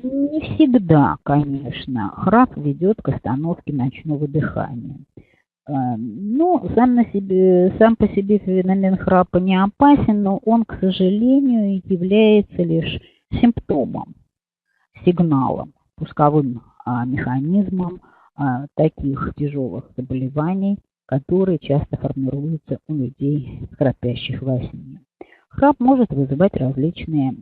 Не всегда, конечно, храп ведет к остановке ночного дыхания. Ну, сам по себе феномен храпа не опасен, но он, к сожалению, является лишь симптомом, сигналом, пусковым механизмом таких тяжелых заболеваний, которые часто формируются у людей, храпящих во сне. Храп может вызывать различные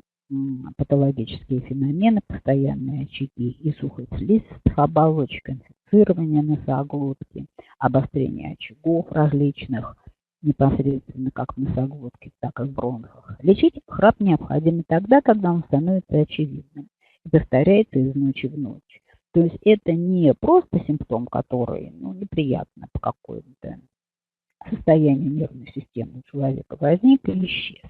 патологические феномены, постоянные очаги и сухость слизистых оболочек, инфицирование носоглотки, обострение очагов различных, непосредственно как в носоглотке, так и в бронхах. Лечить храп необходимо тогда, когда он становится очевидным и повторяется из ночи в ночь. То есть это не просто симптом, который неприятно по какому-то состоянию нервной системы у человека возник и исчез,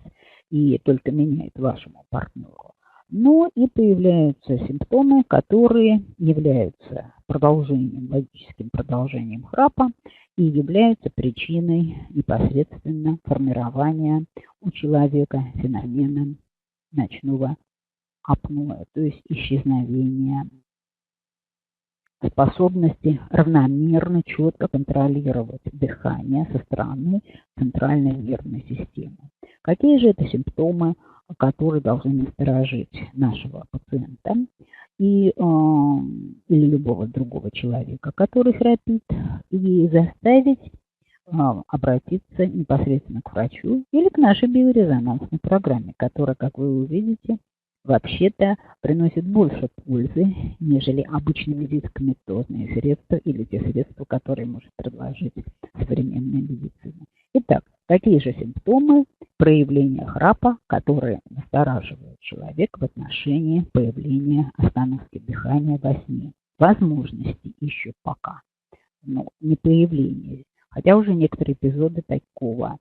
и только меняет вашему партнеру. Но и появляются симптомы, которые являются логическим продолжением храпа и являются причиной непосредственно формирования у человека феномена ночного апноэ, то есть исчезновения способности равномерно, четко контролировать дыхание со стороны центральной нервной системы. Какие же это симптомы, которые должны насторожить нашего пациента или любого другого человека, который храпит, и заставить обратиться непосредственно к врачу или к нашей биорезонансной программе, которая, как вы увидите, вообще-то приносит больше пользы, нежели обычные медикаментозные средства или те средства, которые может предложить современная медицина. Итак, какие же симптомы проявления храпа, которые настораживают человека в отношении появления остановки дыхания во сне? Возможности еще пока, но не появления. Хотя уже некоторые эпизоды такого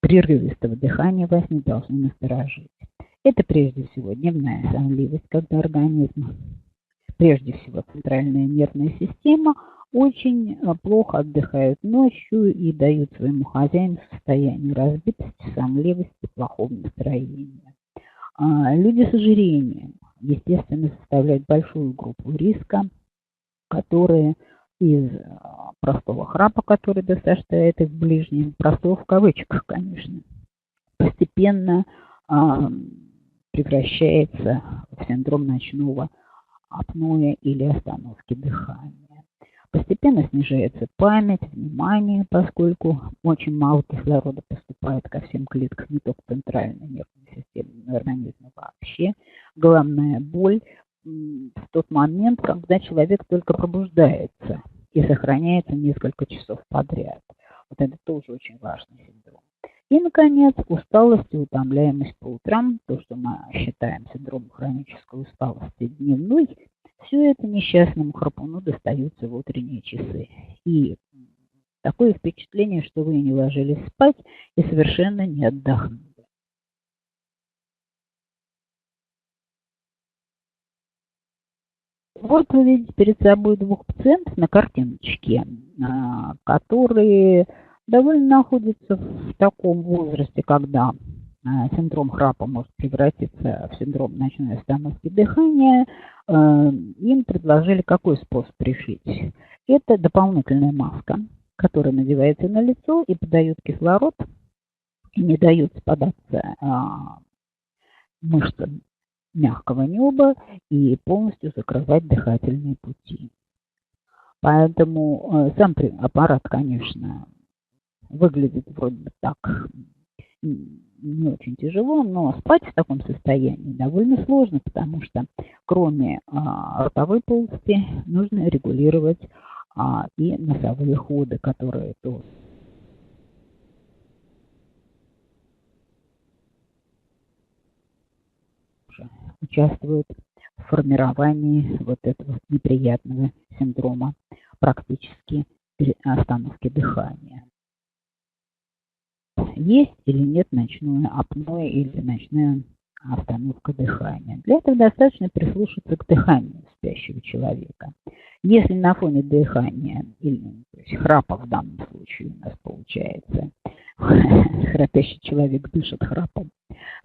прерывистого дыхания во сне должны насторожить. Это прежде всего дневная сонливость, когда организм, прежде всего центральная нервная система, очень плохо отдыхают ночью и дают своему хозяину состояние разбитости, сонливости, плохого настроения. Люди с ожирением, естественно, составляют большую группу риска, которые из простого храпа, который достаточно в ближнем, простого в кавычках, конечно, постепенно превращается в синдром ночного апноэ или остановки дыхания. Постепенно снижается память, внимание, поскольку очень мало кислорода поступает ко всем клеткам, не только центральной нервной системе, но и организму вообще. Головная боль в тот момент, когда человек только пробуждается и сохраняется несколько часов подряд. Вот это тоже очень важный синдром. И, наконец, усталость и утомляемость по утрам, то, что мы считаем синдромом хронической усталости дневной, все это несчастному храпуну достается в утренние часы. И такое впечатление, что вы не ложились спать и совершенно не отдохнули. Вот вы видите перед собой двух пациентов на картиночке, которые довольно находятся в таком возрасте, когда синдром храпа может превратиться в синдром ночной остановки дыхания. Им предложили какой способ решить. Это дополнительная маска, которая надевается на лицо и подает кислород, и не дает спадаться мышцам мягкого неба и полностью закрывать дыхательные пути. Поэтому сам аппарат, конечно, выглядит вроде бы так не очень тяжело, но спать в таком состоянии довольно сложно, потому что кроме ротовой полости нужно регулировать и носовые ходы, которые тоже участвуют в формировании вот этого неприятного синдрома практически остановки дыхания. Есть или нет ночное апноэ или ночная остановка дыхания. Для этого достаточно прислушаться к дыханию спящего человека. Если на фоне дыхания, или то есть храпа в данном случае у нас получается, храпящий человек дышит храпом,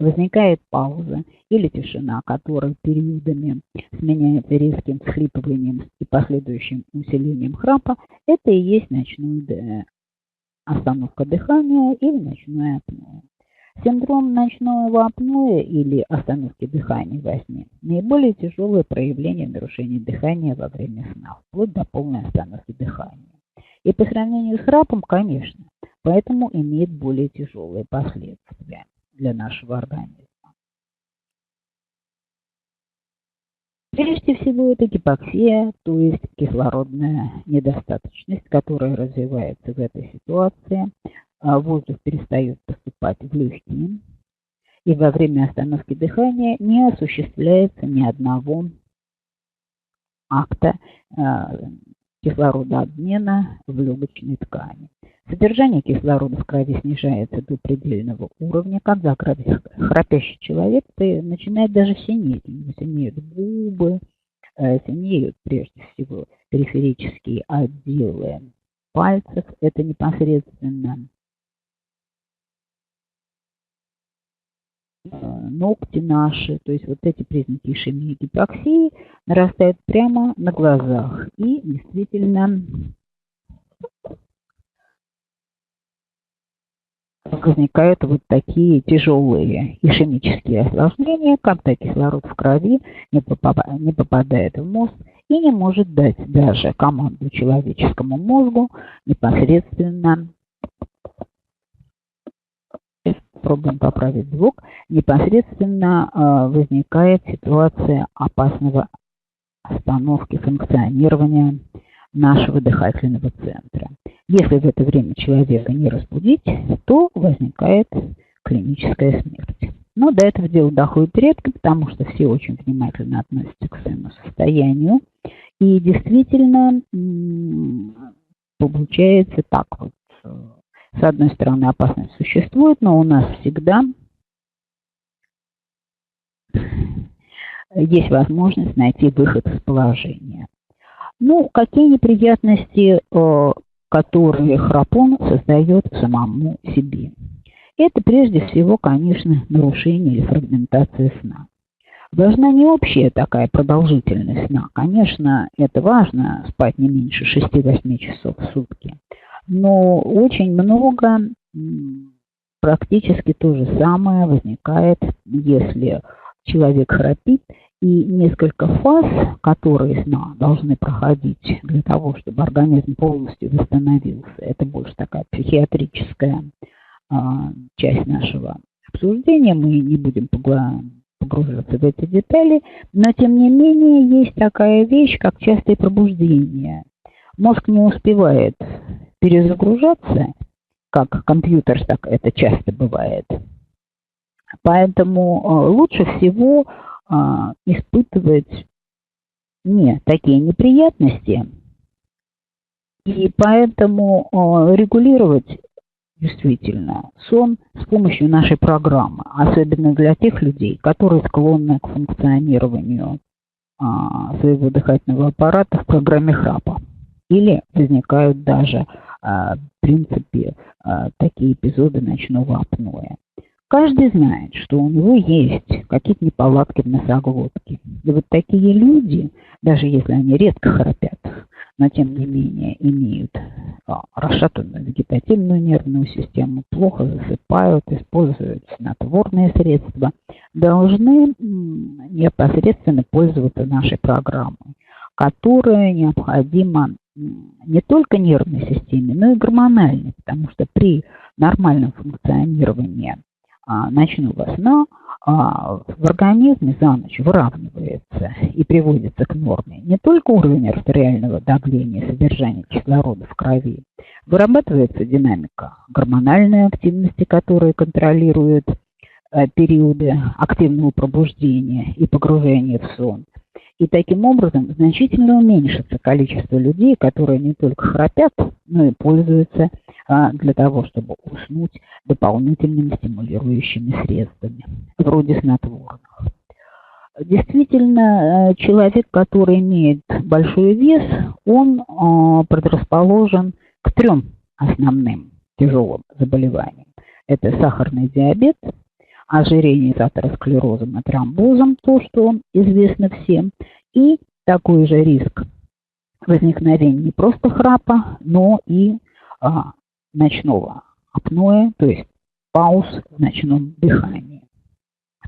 возникает пауза или тишина, которая периодами сменяется резким всхлипыванием и последующим усилением храпа, это и есть ночная остановка дыхания или ночное апноэ. Синдром ночного апноэ или остановки дыхания во сне – наиболее тяжелое проявление нарушения дыхания во время сна, вплоть до полной остановки дыхания. И по сравнению с храпом, конечно, поэтому имеет более тяжелые последствия для нашего организма. Прежде всего, это гипоксия, то есть кислородная недостаточность, которая развивается в этой ситуации. Воздух перестает поступать в легкие, и во время остановки дыхания не осуществляется ни одного акта кислородообмена в легочной ткани. Содержание кислорода в крови снижается до предельного уровня, когда храпящий человек начинает даже синеть. У него синеют губы, синеют прежде всего периферические отделы пальцев. Это непосредственно ногти наши, то есть вот эти признаки ишемии, гипоксии нарастают прямо на глазах. И действительно возникают вот такие тяжелые ишемические осложнения, когда кислород в крови не попадает в мозг и не может дать даже команду человеческому мозгу непосредственно, пробуем поправить звук, непосредственно возникает ситуация опасного остановки функционирования нашего дыхательного центра. Если в это время человека не разбудить, то возникает клиническая смерть. Но до этого дела доходит редко, потому что все очень внимательно относятся к своему состоянию. И действительно получается так вот. С одной стороны, опасность существует, но у нас всегда есть возможность найти выход из положения. Ну, какие неприятности, которые храпун создает самому себе? Это прежде всего, конечно, нарушение или фрагментация сна. Важна не общая такая продолжительность сна. Конечно, это важно спать не меньше 6-8 часов в сутки. Но очень много, практически то же самое возникает, если человек храпит, и несколько фаз, которые сна должны проходить для того, чтобы организм полностью восстановился. Это больше такая психиатрическая часть нашего обсуждения. Мы не будем погружаться в эти детали, но тем не менее есть такая вещь, как частое пробуждение. Мозг не успевает перезагружаться, как компьютер, так это часто бывает. Поэтому лучше всего испытывать не такие неприятности, и поэтому регулировать действительно сон с помощью нашей программы, особенно для тех людей, которые склонны к функционированию своего дыхательного аппарата в программе храпа. Или возникают даже, в принципе, такие эпизоды ночного апноэ. Каждый знает, что у него есть какие-то неполадки в носоглотке. И вот такие люди, даже если они редко храпят, но тем не менее имеют расшатанную вегетативную нервную систему, плохо засыпают, используют снотворные средства, должны непосредственно пользоваться нашей программой, которая необходима не только нервной системе, но и гормональной, потому что при нормальном функционировании ночного сна в организме за ночь выравнивается и приводится к норме не только уровень артериального давления, содержание кислорода в крови, вырабатывается динамика гормональной активности, которая контролирует периоды активного пробуждения и погружения в сон. И таким образом значительно уменьшится количество людей, которые не только храпят, но и пользуются для того, чтобы уснуть дополнительными стимулирующими средствами, вроде снотворных. Действительно, человек, который имеет большой вес, он предрасположен к 3 основным тяжелым заболеваниям. Это сахарный диабет, ожирение с атеросклерозом и тромбозом, то, что известно всем, и такой же риск возникновения не просто храпа, но и ночного апноэ, то есть пауз в ночном дыхании.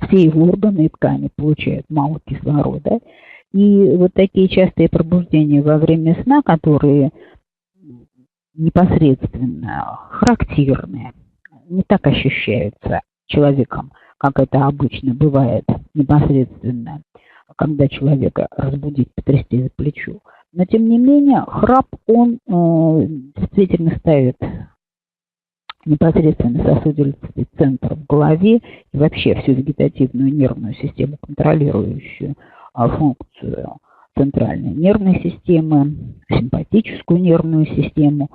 Все его органы и ткани получают мало кислорода, и вот такие частые пробуждения во время сна, которые непосредственно характерные, не так ощущаются человеком, как это обычно бывает непосредственно, когда человека разбудить, потрясти за плечо. Но тем не менее, храп, он действительно ставит непосредственно сосудистый центр в голове и вообще всю вегетативную нервную систему, контролирующую функцию центральной нервной системы, симпатическую нервную систему.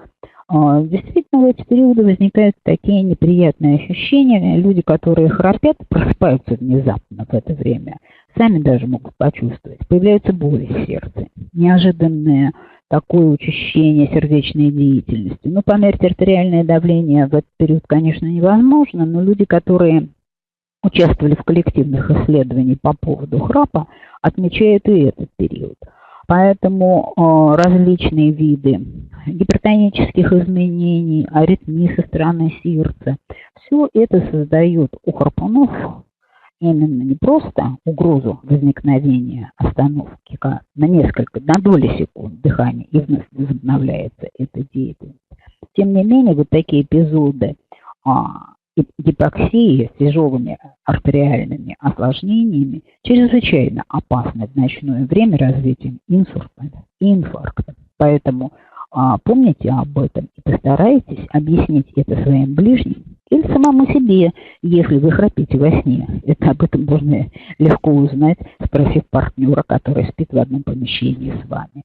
Действительно, в эти периоды возникают такие неприятные ощущения. Люди, которые храпят, просыпаются внезапно в это время, сами даже могут почувствовать. Появляются боли в сердце, неожиданное такое учащение сердечной деятельности. Ну, померить артериальное давление в этот период, конечно, невозможно, но люди, которые участвовали в коллективных исследованиях по поводу храпа, отмечают и этот период. Поэтому различные виды гипертонических изменений, аритмии со стороны сердца, все это создает у храпунов именно не просто угрозу возникновения остановки, на доли секунд дыхания и вновь возобновляется эта деятельность. Тем не менее, вот такие эпизоды гипоксии с тяжелыми артериальными осложнениями чрезвычайно опасны в ночное время развитием инсульта и инфаркта. Поэтому помните об этом и постарайтесь объяснить это своим ближним или самому себе, если вы храпите во сне. Это об этом можно легко узнать, спросив партнера, который спит в одном помещении с вами.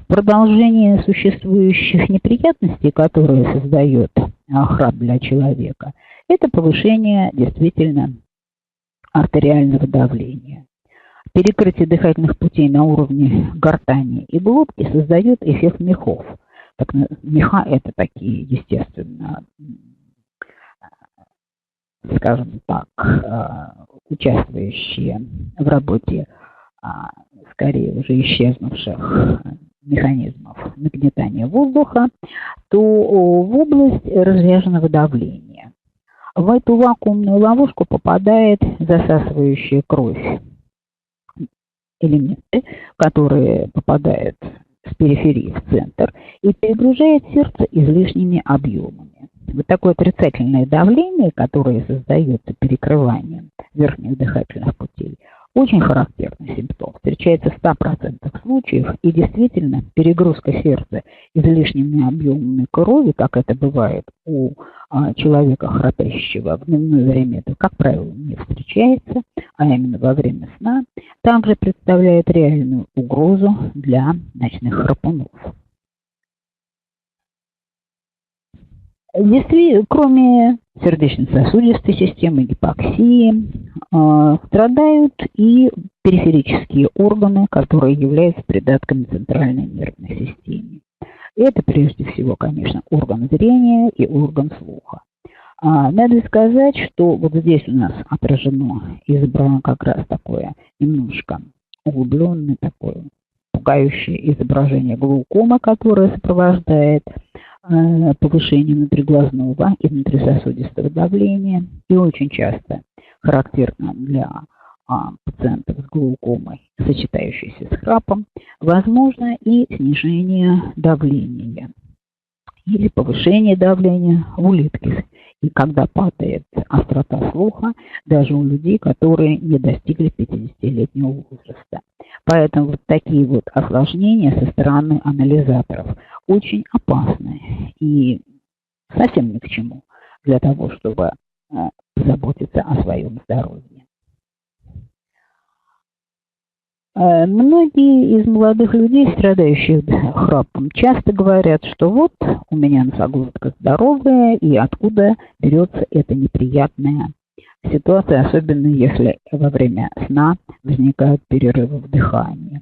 Продолжение существующих неприятностей, которые создает храп для человека, это повышение действительно артериального давления. Перекрытие дыхательных путей на уровне гортани и глотки создает эффект мехов. Меха – это такие, естественно, скажем так, участвующие в работе скорее уже исчезнувших механизмов нагнетания воздуха, то в область разряженного давления. В эту вакуумную ловушку попадает засасывающая кровь элементы, которые попадают с периферии в центр и перегружает сердце излишними объемами. Вот такое отрицательное давление, которое создается перекрыванием верхних дыхательных путей, очень характерный симптом. Встречается в 100% случаев, и действительно перегрузка сердца излишними объемами крови, как это бывает у человека храпящего в дневное время, это, как правило, не встречается, а именно во время сна, также представляет реальную угрозу для ночных храпунов. Действительно, кроме сердечно-сосудистой системы, гипоксии, страдают и периферические органы, которые являются придатками центральной нервной системы. Это прежде всего, конечно, орган зрения и орган слуха. Надо сказать, что вот здесь у нас отражено, избрано как раз такое немножко углубленное, такое пугающее изображение глаукомы, которое сопровождает повышение внутриглазного и внутрисосудистого давления, и очень часто характерно для пациентов с глаукомой, сочетающейся с храпом, возможно и снижение давления или повышение давления в улитке. И когда падает острота слуха, даже у людей, которые не достигли 50-летнего возраста. Поэтому вот такие вот осложнения со стороны анализаторов очень опасны и совсем ни к чему для того, чтобы заботиться о своем здоровье. Многие из молодых людей, страдающих храпом, часто говорят, что вот у меня носоглотка здоровая, и откуда берется эта неприятная ситуация, особенно если во время сна возникают перерывы в дыхании.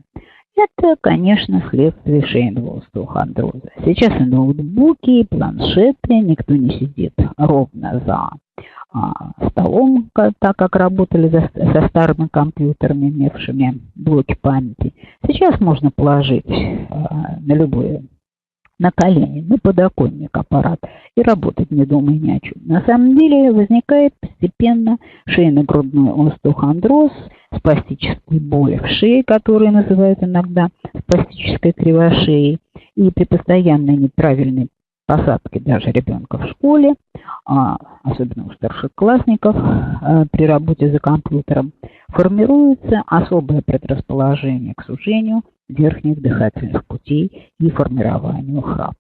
Это, конечно, следствие шейного остеохондроза. Сейчас и ноутбуки, и планшеты, никто не сидит ровно за столом, так как работали со старыми компьютерами, имевшими блоки памяти. Сейчас можно положить на любое, на колени, на подоконник аппарат и работать, не думая ни о чем. На самом деле возникает постепенно шейно-грудной остеохондроз, спастические боли в шее, которые называют иногда спастической кривошеей, и при постоянной неправильной посадке даже ребенка в школе, особенно у старшеклассников, при работе за компьютером, формируется особое предрасположение к сужению верхних дыхательных путей и формированию храпа.